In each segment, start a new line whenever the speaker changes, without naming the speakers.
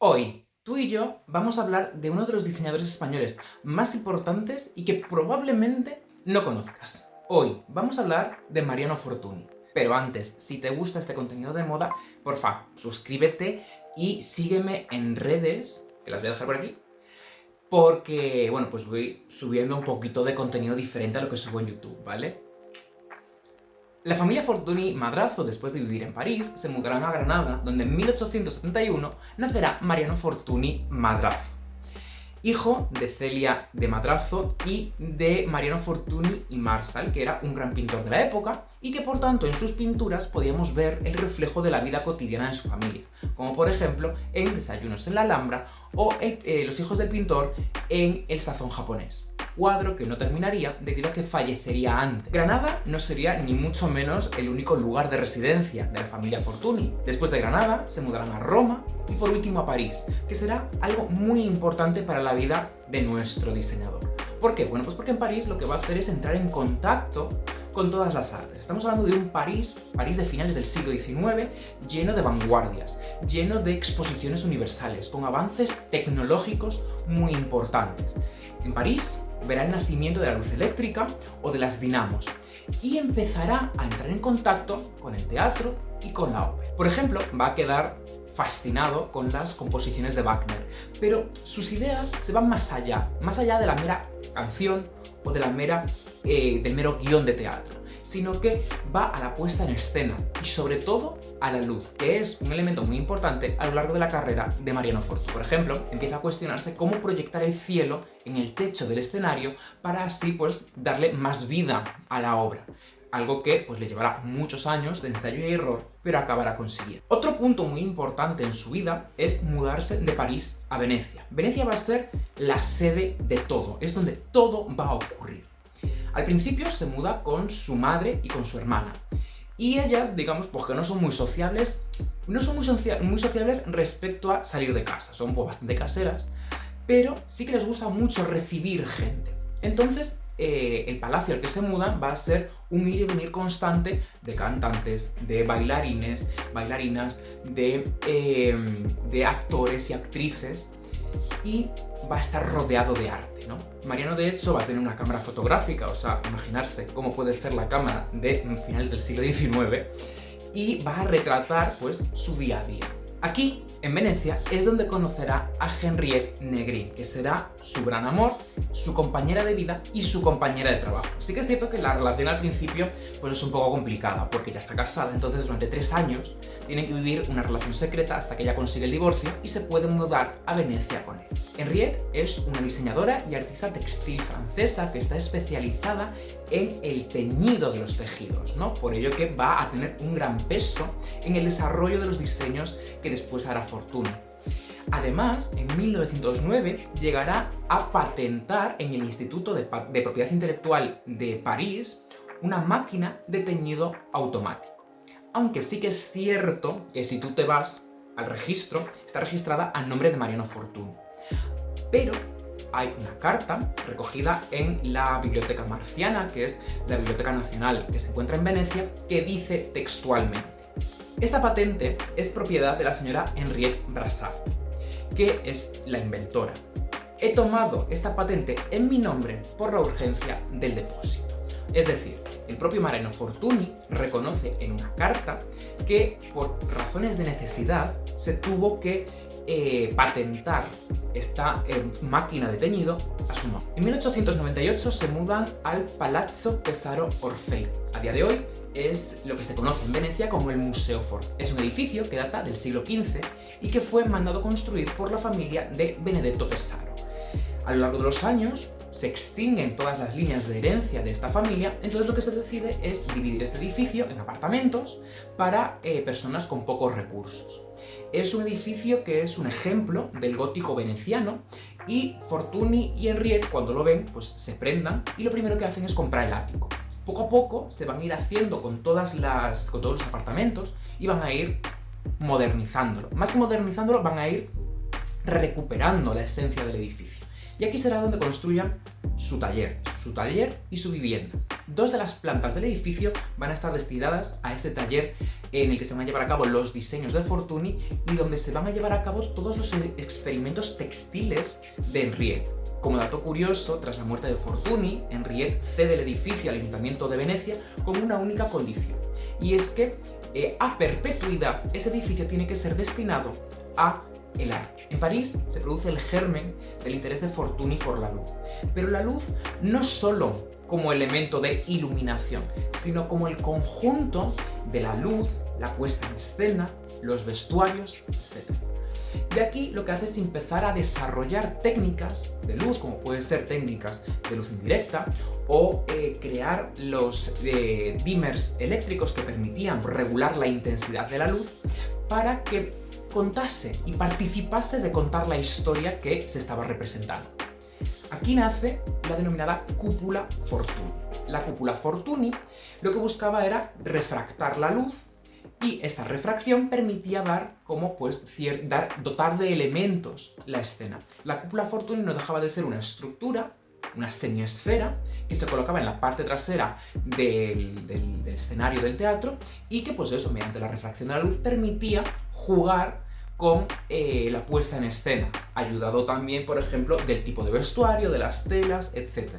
Hoy, tú y yo vamos a hablar de uno de los diseñadores españoles más importantes y que probablemente no conozcas. Hoy vamos a hablar de Mariano Fortuny. Pero antes, si te gusta este contenido de moda, porfa, suscríbete y sígueme en redes, que las voy a dejar por aquí, porque, bueno, pues voy subiendo un poquito de contenido diferente a lo que subo en YouTube, ¿vale? La familia Fortuny Madrazo, después de vivir en París, se mudarán a Granada, donde en 1871 nacerá Mariano Fortuny Madrazo, hijo de Celia de Madrazo y de Mariano Fortuny y Marsal, que era un gran pintor de la época y que por tanto en sus pinturas podíamos ver el reflejo de la vida cotidiana de su familia, como por ejemplo en Desayunos en la Alhambra o Los hijos del pintor en El sazón japonés, cuadro que no terminaría debido a que fallecería antes. Granada no sería ni mucho menos el único lugar de residencia de la familia Fortuny. Después de Granada se mudarán a Roma y por último a París, que será algo muy importante para la vida de nuestro diseñador. ¿Por qué? Bueno, pues porque en París lo que va a hacer es entrar en contacto con todas las artes. Estamos hablando de un París de finales del siglo XIX, lleno de vanguardias, lleno de exposiciones universales, con avances tecnológicos muy importantes. En París verá el nacimiento de la luz eléctrica o de las dinamos y empezará a entrar en contacto con el teatro y con la ópera. Por ejemplo, va a quedar fascinado con las composiciones de Wagner, pero sus ideas se van más allá de la mera canción o de la del mero guión de teatro, sino que va a la puesta en escena y sobre todo a la luz, que es un elemento muy importante a lo largo de la carrera de Mariano Fortuny. Por ejemplo, empieza a cuestionarse cómo proyectar el cielo en el techo del escenario para así pues darle más vida a la obra. Algo que pues le llevará muchos años de ensayo y error, pero acabará consiguiendo. Otro punto muy importante en su vida es mudarse de París a Venecia. Venecia va a ser la sede de todo, es donde todo va a ocurrir. Al principio se muda con su madre y con su hermana. Y ellas, digamos, pues que no son muy sociables respecto a salir de casa. Son pues bastante caseras, pero sí que les gusta mucho recibir gente. Entonces, el palacio al que se mudan va a ser un ir y venir constante de cantantes, de bailarines, bailarinas, de actores y actrices, y va a estar rodeado de arte, ¿no? Mariano, de hecho, va a tener una cámara fotográfica, o sea, imaginarse cómo puede ser la cámara de finales del siglo XIX, y va a retratar, pues, su día a día. Aquí, en Venecia, es donde conocerá a Henriette Negrin, que será su gran amor, su compañera de vida y su compañera de trabajo. Sí que es cierto que la relación al principio pues es un poco complicada, porque ella está casada, entonces durante 3 años tienen que vivir una relación secreta hasta que ella consigue el divorcio y se puede mudar a Venecia con él. Henriette es una diseñadora y artista textil francesa que está especializada en el teñido de los tejidos, ¿no? Por ello que va a tener un gran peso en el desarrollo de los diseños que después hará Fortuny. Además, en 1909 llegará a patentar en el Instituto de Propiedad Intelectual de París una máquina de teñido automático. Aunque sí que es cierto que si tú te vas al registro, está registrada a nombre de Mariano Fortuny. Pero hay una carta recogida en la Biblioteca Marciana, que es la Biblioteca Nacional que se encuentra en Venecia, que dice textualmente: esta patente es propiedad de la señora Henriette Brassard, que es la inventora. He tomado esta patente en mi nombre por la urgencia del depósito. Es decir, el propio Mariano Fortuny reconoce en una carta que por razones de necesidad se tuvo que patentar esta máquina de teñido a su nombre. En 1898 se mudan al Palazzo Pesaro Orfei. A día de hoy es lo que se conoce en Venecia como el Museo Fortuny. Es un edificio que data del siglo XV y que fue mandado construir por la familia de Benedetto Pesaro. A lo largo de los años se extinguen todas las líneas de herencia de esta familia, entonces lo que se decide es dividir este edificio en apartamentos para personas con pocos recursos. Es un edificio que es un ejemplo del gótico veneciano y Fortuny y Henriette, cuando lo ven, pues se prendan y lo primero que hacen es comprar el ático. Poco a poco se van a ir haciendo con todos los apartamentos y van a ir modernizándolo. Más que modernizándolo, van a ir recuperando la esencia del edificio. Y aquí será donde construyan su taller y su vivienda. 2 de las plantas del edificio van a estar destinadas a este taller en el que se van a llevar a cabo los diseños de Fortuny y donde se van a llevar a cabo todos los experimentos textiles de Henriette. Como dato curioso, tras la muerte de Fortuny, Henriette cede el edificio al Ayuntamiento de Venecia con una única condición, y es que a perpetuidad ese edificio tiene que ser destinado a el arte. En París se produce el germen del interés de Fortuny por la luz, pero la luz no solo como elemento de iluminación, sino como el conjunto de la luz, la puesta en escena, los vestuarios, etc. De aquí lo que hace es empezar a desarrollar técnicas de luz, como pueden ser técnicas de luz indirecta, o crear los dimmers eléctricos que permitían regular la intensidad de la luz para que contase y participase de contar la historia que se estaba representando. Aquí nace la denominada cúpula Fortuny. La cúpula Fortuny lo que buscaba era refractar la luz, y esta refracción permitía dotar de elementos la escena. La cúpula Fortuny no dejaba de ser una estructura, una semiesfera, que se colocaba en la parte trasera del escenario del teatro y que, pues eso, mediante la refracción de la luz permitía jugar con la puesta en escena, ayudado también, por ejemplo, del tipo de vestuario, de las telas, etc.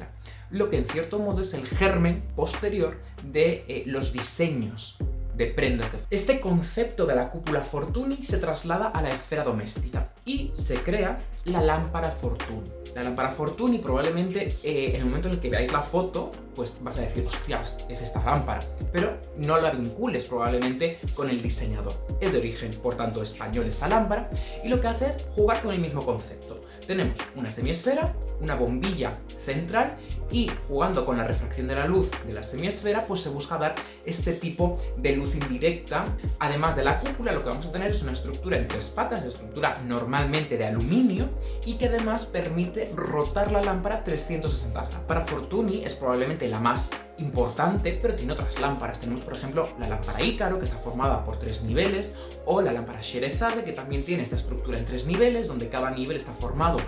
Lo que en cierto modo es el germen posterior de los diseños de prendas. Este concepto de la cúpula Fortuny se traslada a la esfera doméstica y se crea la lámpara Fortuny. La lámpara Fortuny probablemente en el momento en el que veáis la foto, pues vas a decir, hostias, es esta lámpara, pero no la vincules probablemente con el diseñador. Es de origen, por tanto, español esta lámpara, y lo que hace es jugar con el mismo concepto. Tenemos una semiesfera, una bombilla central, y jugando con la refracción de la luz de la semiesfera, pues se busca dar este tipo de luz indirecta. Además de la cúpula, lo que vamos a tener es una estructura en 3 patas, estructura normalmente de aluminio, y que además permite rotar la lámpara 360 grados. Para Fortuny es probablemente la más importante, pero tiene otras lámparas. Tenemos, por ejemplo, la lámpara Ícaro, que está formada por 3 niveles, o la lámpara Sherezade, que también tiene esta estructura en 3 niveles, donde cada nivel está formado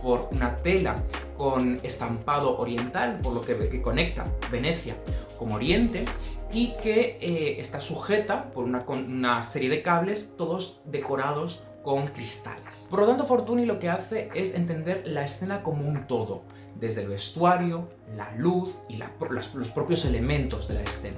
por una tela con estampado oriental, por lo que conecta Venecia con Oriente, y que está sujeta por una serie de cables, todos decorados con cristales. Por lo tanto, Fortuny lo que hace es entender la escena como un todo, desde el vestuario, la luz y los propios elementos de la escena.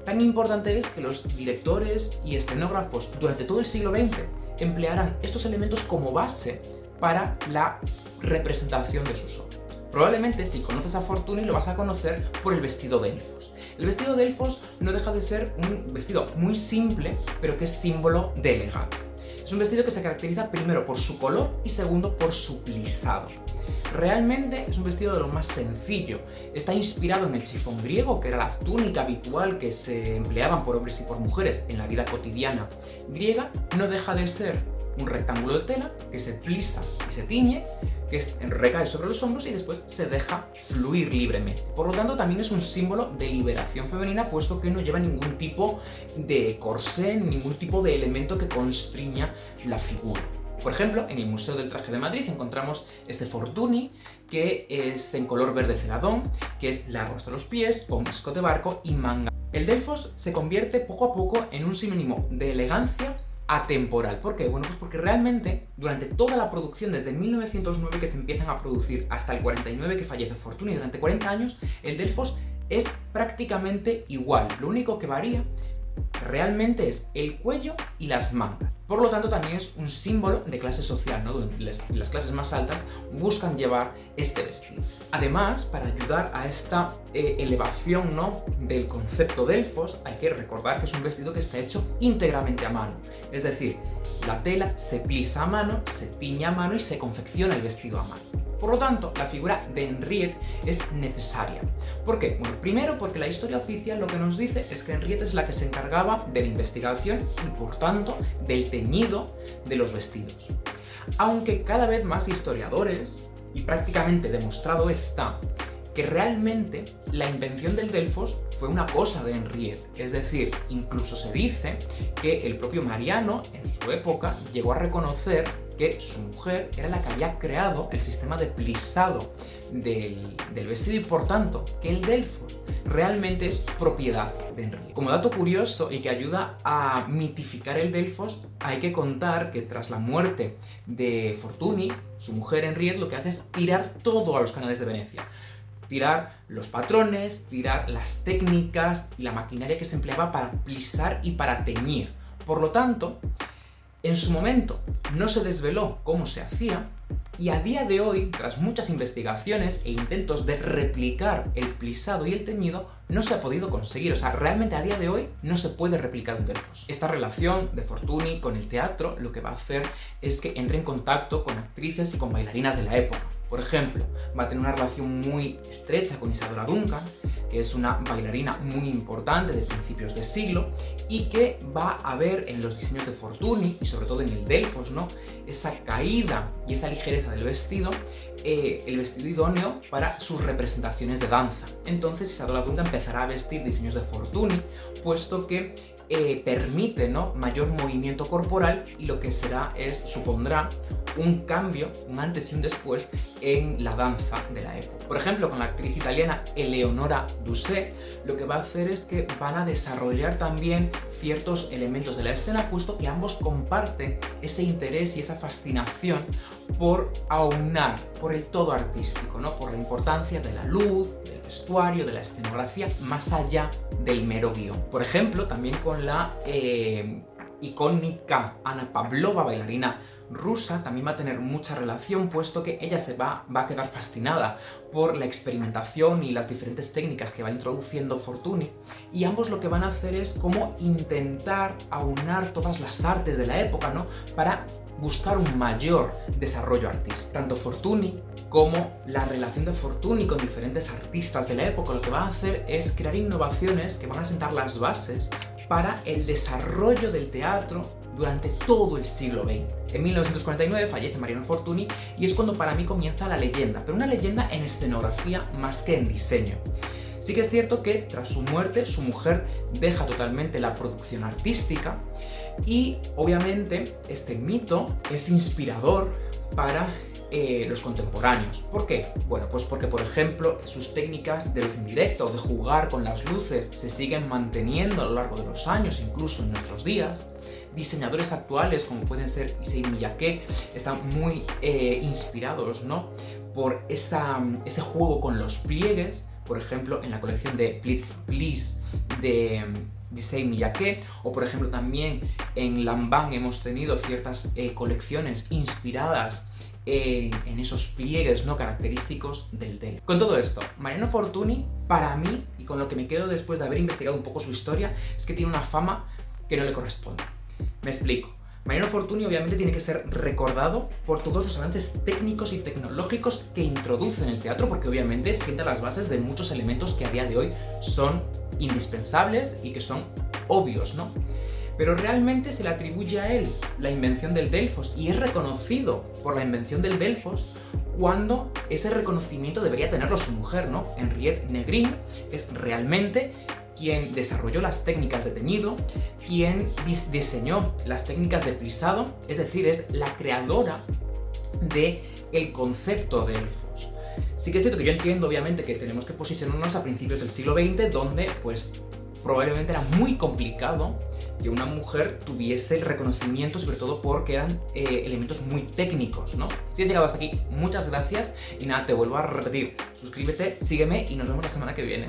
Tan importante es que los directores y escenógrafos durante todo el siglo XX emplearan estos elementos como base para la representación de sus obras. Probablemente, si conoces a Fortuny, lo vas a conocer por el vestido de Elfos. El vestido de Elfos no deja de ser un vestido muy simple, pero que es símbolo de elegancia. Es un vestido que se caracteriza primero por su color y segundo por su plisado. Realmente es un vestido de lo más sencillo. Está inspirado en el chifón griego, que era la túnica habitual que se empleaban por hombres y por mujeres en la vida cotidiana griega. No deja de ser un rectángulo de tela que se plisa y se tiñe, que recae sobre los hombros y después se deja fluir libremente. Por lo tanto, también es un símbolo de liberación femenina, puesto que no lleva ningún tipo de corsé, ningún tipo de elemento que constriña la figura. Por ejemplo, en el Museo del Traje de Madrid encontramos este Fortuny, que es en color verde celadón, que es largo hasta los pies, con escote barco y manga. El Delfos se convierte poco a poco en un sinónimo de elegancia atemporal. ¿Por qué? Bueno, pues porque realmente durante toda la producción, desde 1909 que se empiezan a producir hasta el 49 que fallece Fortuny, durante 40 años, el Delfos es prácticamente igual. Lo único que varía realmente es el cuello y las mangas. Por lo tanto, también es un símbolo de clase social, ¿no? Donde las clases más altas buscan llevar este vestido. Además, para ayudar a esta elevación, ¿no?, del concepto de Delfos, hay que recordar que es un vestido que está hecho íntegramente a mano. Es decir, la tela se plisa a mano, se tiñe a mano y se confecciona el vestido a mano. Por lo tanto, la figura de Henriette es necesaria. ¿Por qué? Bueno, primero porque la historia oficial lo que nos dice es que Henriette es la que se encargaba de la investigación y, por tanto, del teñido de los vestidos. Aunque cada vez más historiadores, y prácticamente demostrado está, que realmente la invención del Delfos fue una cosa de Henriette. Es decir, incluso se dice que el propio Mariano, en su época, llegó a reconocer que su mujer era la que había creado el sistema de plisado del vestido y por tanto que el Delfos realmente es propiedad de Henriette. Como dato curioso y que ayuda a mitificar el Delfos, hay que contar que tras la muerte de Fortuny, su mujer Henriette lo que hace es tirar todo a los canales de Venecia. Tirar los patrones, tirar las técnicas y la maquinaria que se empleaba para plisar y para teñir. Por lo tanto, en su momento no se desveló cómo se hacía y a día de hoy, tras muchas investigaciones e intentos de replicar el plisado y el teñido, no se ha podido conseguir. O sea, realmente a día de hoy no se puede replicar un Delfos. Esta relación de Fortuny con el teatro lo que va a hacer es que entre en contacto con actrices y con bailarinas de la época. Por ejemplo, va a tener una relación muy estrecha con Isadora Duncan, que es una bailarina muy importante de principios de siglo y que va a ver en los diseños de Fortuny y sobre todo en el Delfos, ¿no?, esa caída y esa ligereza del vestido, el vestido idóneo para sus representaciones de danza. Entonces Isadora Duncan empezará a vestir diseños de Fortuny, puesto que permite, ¿no?, mayor movimiento corporal y lo que supondrá un cambio, un antes y un después en la danza de la época. Por ejemplo, con la actriz italiana Eleonora Duse, lo que va a hacer es que van a desarrollar también ciertos elementos de la escena, puesto que ambos comparten ese interés y esa fascinación por aunar, por el todo artístico, ¿no?, por la importancia de la luz, del vestuario, de la escenografía, más allá del mero guión. Por ejemplo, también con la icónica Anna Pavlova, bailarina rusa, también va a tener mucha relación, puesto que ella va a quedar fascinada por la experimentación y las diferentes técnicas que va introduciendo Fortuny, y ambos lo que van a hacer es como intentar aunar todas las artes de la época, ¿no?, para buscar un mayor desarrollo artístico. Tanto Fortuny como la relación de Fortuny con diferentes artistas de la época lo que va a hacer es crear innovaciones que van a sentar las bases para el desarrollo del teatro durante todo el siglo XX. En 1949 fallece Mariano Fortuny y es cuando para mí comienza la leyenda, pero una leyenda en escenografía más que en diseño. Sí que es cierto que tras su muerte, su mujer deja totalmente la producción artística y obviamente este mito es inspirador para los contemporáneos. ¿Por qué? Bueno, pues porque, por ejemplo, sus técnicas de luz indirecta o de jugar con las luces se siguen manteniendo a lo largo de los años, incluso en nuestros días. Diseñadores actuales, como pueden ser Issey Miyake, están muy inspirados, ¿no?, por ese juego con los pliegues. Por ejemplo, en la colección de Please Please de Issey Miyake, o por ejemplo también en Lanvin hemos tenido ciertas colecciones inspiradas en esos pliegues, ¿no?, característicos del Delfos. Con todo esto, Mariano Fortuny, para mí, y con lo que me quedo después de haber investigado un poco su historia, es que tiene una fama que no le corresponde. Me explico. Mariano Fortuny obviamente tiene que ser recordado por todos los avances técnicos y tecnológicos que introduce en el teatro, porque obviamente sienta las bases de muchos elementos que a día de hoy son indispensables y que son obvios, ¿no? Pero realmente se le atribuye a él la invención del Delfos y es reconocido por la invención del Delfos cuando ese reconocimiento debería tenerlo su mujer, ¿no? Henriette Negrin es realmente quien desarrolló las técnicas de teñido, quien diseñó las técnicas de plisado, es decir, es la creadora del concepto de Delfos. Sí que es cierto que yo entiendo, obviamente, que tenemos que posicionarnos a principios del siglo XX, donde, pues, probablemente era muy complicado que una mujer tuviese el reconocimiento, sobre todo porque eran elementos muy técnicos, ¿no? Si has llegado hasta aquí, muchas gracias y nada, te vuelvo a repetir, suscríbete, sígueme y nos vemos la semana que viene.